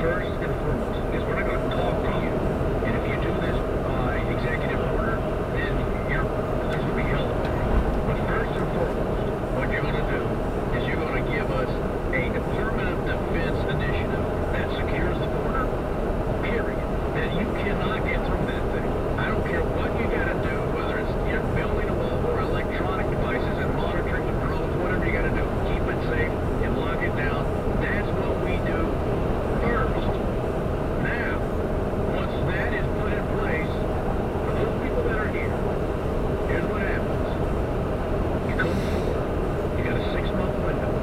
first and foremost, is we're not going to talk to you. And if you do this by executive order, then there's going to be hell to pay. But first and foremost, what you're going to do is you're going to give us a affirmative defense initiative that secures the border, period. That you cannot get through that thing. I don't care what you got to do, whether it's you're building a wall or electronic devices and monitoring with drones, whatever you got to do, keep it safe and lock it down. That's what we do first. Now, once that is put in place, for those people that are here, here's what happens. You come forward. You got a 6-month window.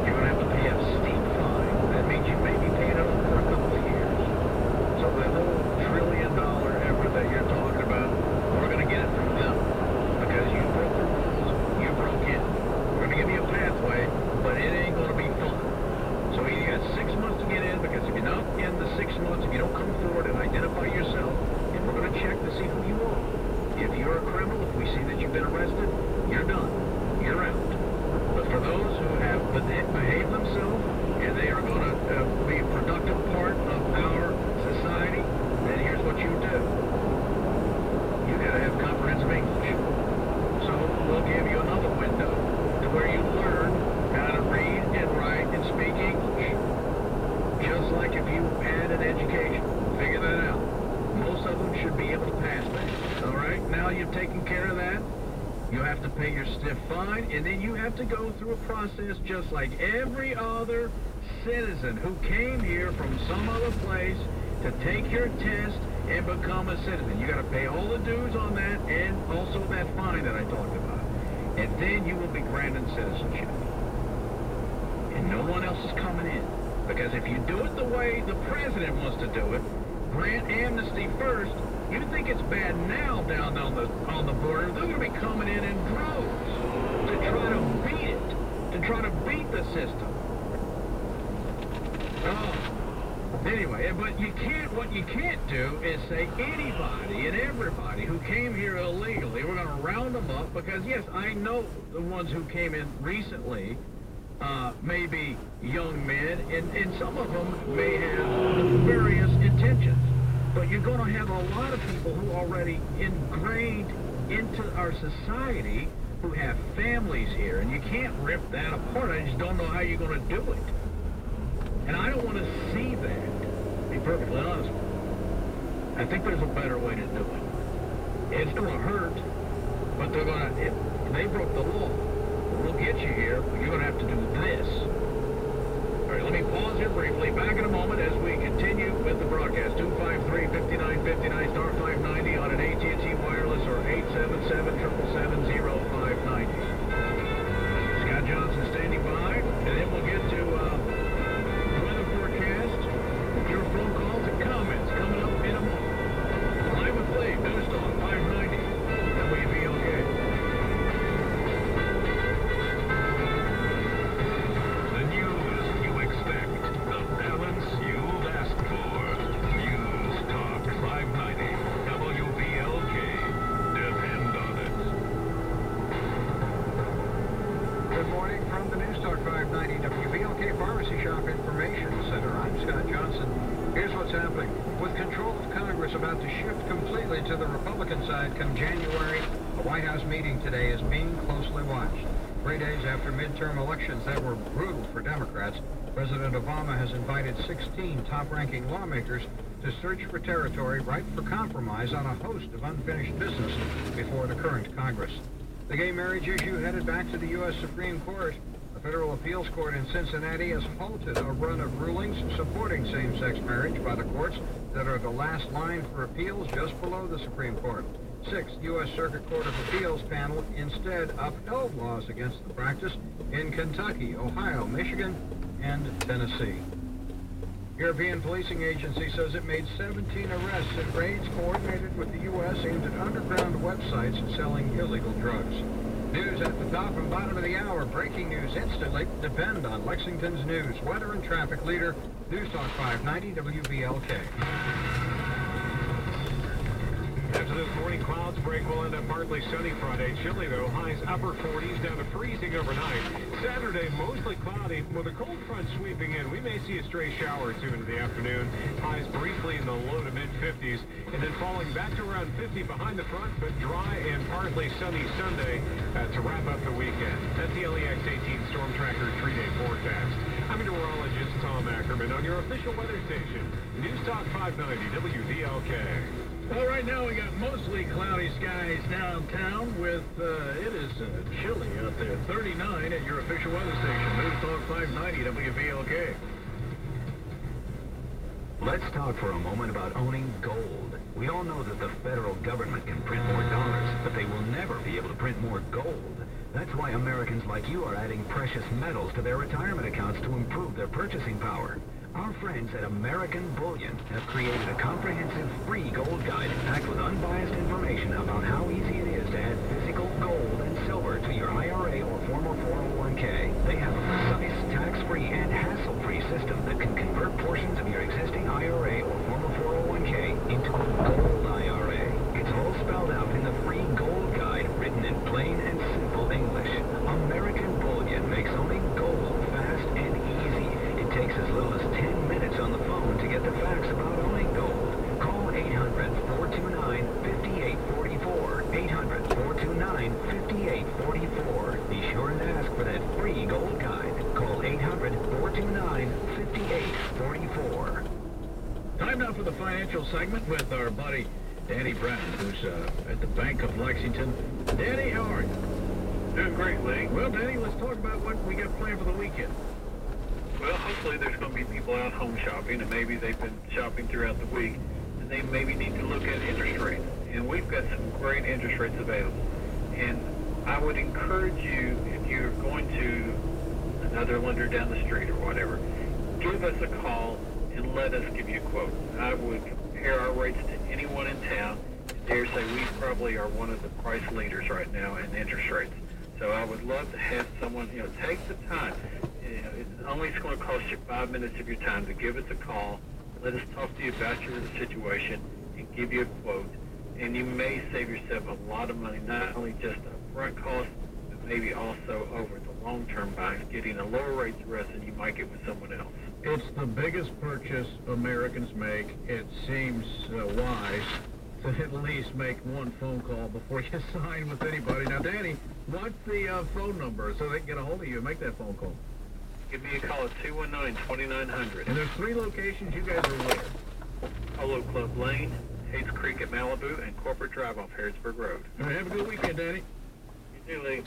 You're going to have to pay a steep fine. That means you may be paying it over for a couple of years. So that whole $1 trillion effort that you're talking about, we're going to get it from them. Because you broke the rules, you broke in. We're going to give you a pathway, but it ain't going to be fun. So you got 6 months to get in, because if you're not in the 6 months, if you don't come forward and identify yourself, and we're going to check to see who you are. If you're a criminal, if we see that you've been arrested, you're done. You're out. But for those who have behaved themselves, and they are going to be a productive part of our society, then here's what you do. You got to have comprehensive English. So we'll give you another window to where you learn how to read and write and speak English. Just like if you had an education. Figure that out. Most of them should be able to pass that. All right? Now you've taken care of that. You have to pay your stiff fine, and then you have to go through a process just like every other citizen who came here from some other place to take your test and become a citizen. You got to pay all the dues on that and also that fine that I talked about. And then you will be granted citizenship. And no one else is coming in. Because if you do it the way the president wants to do it, grant amnesty first, you think it's bad now down on the border. They're going to be coming in droves to try to beat it, to try to beat the system. Oh, anyway, but what you can't do is say anybody and everybody who came here illegally, we're going to round them up, because yes, I know the ones who came in recently may be young men, and some of them may have nefarious intentions. But you're going to have a lot of people who are already ingrained into our society who have families here, and you can't rip that apart. I just don't know how you're going to do it. And I don't want to see that, to be perfectly honest with you. I think there's a better way to do it. It's going to hurt, but they're going to, if they broke the law, we'll get you here, but you're going to have to do this. All right, let me pause here briefly. Back in a moment as we continue with the broadcast. 253-5959, star 590 on an AT&T wireless, or 877-777-0590. Scott Johnson standing by, and then we'll get to weather forecast, your phone calls and comments coming up in a moment. Live with Lee, News Talk 590, WVLK. About to shift completely to the Republican side come January, the White House meeting today is being closely watched. 3 days after midterm elections that were brutal for Democrats, President Obama has invited 16 top-ranking lawmakers to search for territory ripe for compromise on a host of unfinished business before the current Congress. The gay marriage issue headed back to the U.S. Supreme Court. The federal appeals court in Cincinnati has halted a run of rulings supporting same-sex marriage by the courts that are the last line for appeals just below the Supreme Court. 6th U.S. Circuit Court of Appeals panel instead upheld laws against the practice in Kentucky, Ohio, Michigan, and Tennessee. European Policing Agency says it made 17 arrests in raids coordinated with the U.S. aimed at underground websites selling illegal drugs. News at the top and bottom of the hour. Breaking news instantly. Depend on Lexington's news, weather, and traffic leader, News Talk 590 WVLK. After this morning, clouds break. We'll end up partly sunny Friday. Chilly, though. Highs upper 40s down to freezing overnight. Saturday, mostly cloudy. With a cold front sweeping in, we may see a stray shower soon into the afternoon. Highs briefly in the low to mid-50s. And then falling back to around 50 behind the front, but dry and partly sunny Sunday to wrap up the weekend. That's the LEX 18 Storm Tracker 3-day forecast. I'm meteorologist Tom Ackerman on your official weather station, News Talk 590 WVLK. Well, right now we got mostly cloudy skies downtown with, it is chilly out there, 39 at your official weather station, News Talk 590 WVLK. Let's talk for a moment about owning gold. We all know that the federal government can print more dollars, but they will never be able to print more gold. That's why Americans like you are adding precious metals to their retirement accounts to improve their purchasing power. Our friends at American Bullion have created a comprehensive free gold guide packed with unbiased information about how easy it is to add physical gold and silver to your IRA or former 401k. They have a precise, tax-free, and hassle-free system that can convert portions of your existing IRA or former 401k into a gold IRA. It's all spelled out in the free gold guide written in plain and simple English. American Bullion makes owning gold fast and easy. It takes as little as 10 minutes on the phone to get the facts about owning gold. Call 800-429-5844. 800-429-5844. Be sure and ask for that free gold guide. Call 800-429-5844. Time now for the financial segment with our buddy Danny Brown, who's at the Bank of Lexington. Danny, how are you? Doing great, Lee. Well, Danny, let's talk about what we got planned for the weekend. Well, hopefully there's going to be people out home shopping, and maybe they've been shopping throughout the week, and they maybe need to look at interest rates. And we've got some great interest rates available. And I would encourage you, if you're going to another lender down the street or whatever, give us a call and let us give you a quote. I would compare our rates to anyone in town, and dare say we probably are one of the price leaders right now in interest rates. So I would love to have someone, take the time. It's only going to cost you 5 minutes of your time to give us a call. Let us talk to you about your situation and give you a quote. And you may save yourself a lot of money, not only just the upfront cost, but maybe also over the long-term by getting a lower rate to rest than you might get with someone else. It's the biggest purchase Americans make. It seems wise to at least make one phone call before you sign with anybody. Now, Danny, what's the phone number so they can get a hold of you and make that phone call? Give me a call at 219-2900. And there's 3 locations. You guys are where? Polo Club Lane, Hayes Creek at Malibu, and Corporate Drive off Harrodsburg Road. All right, have a good weekend, Danny. You too, Lee.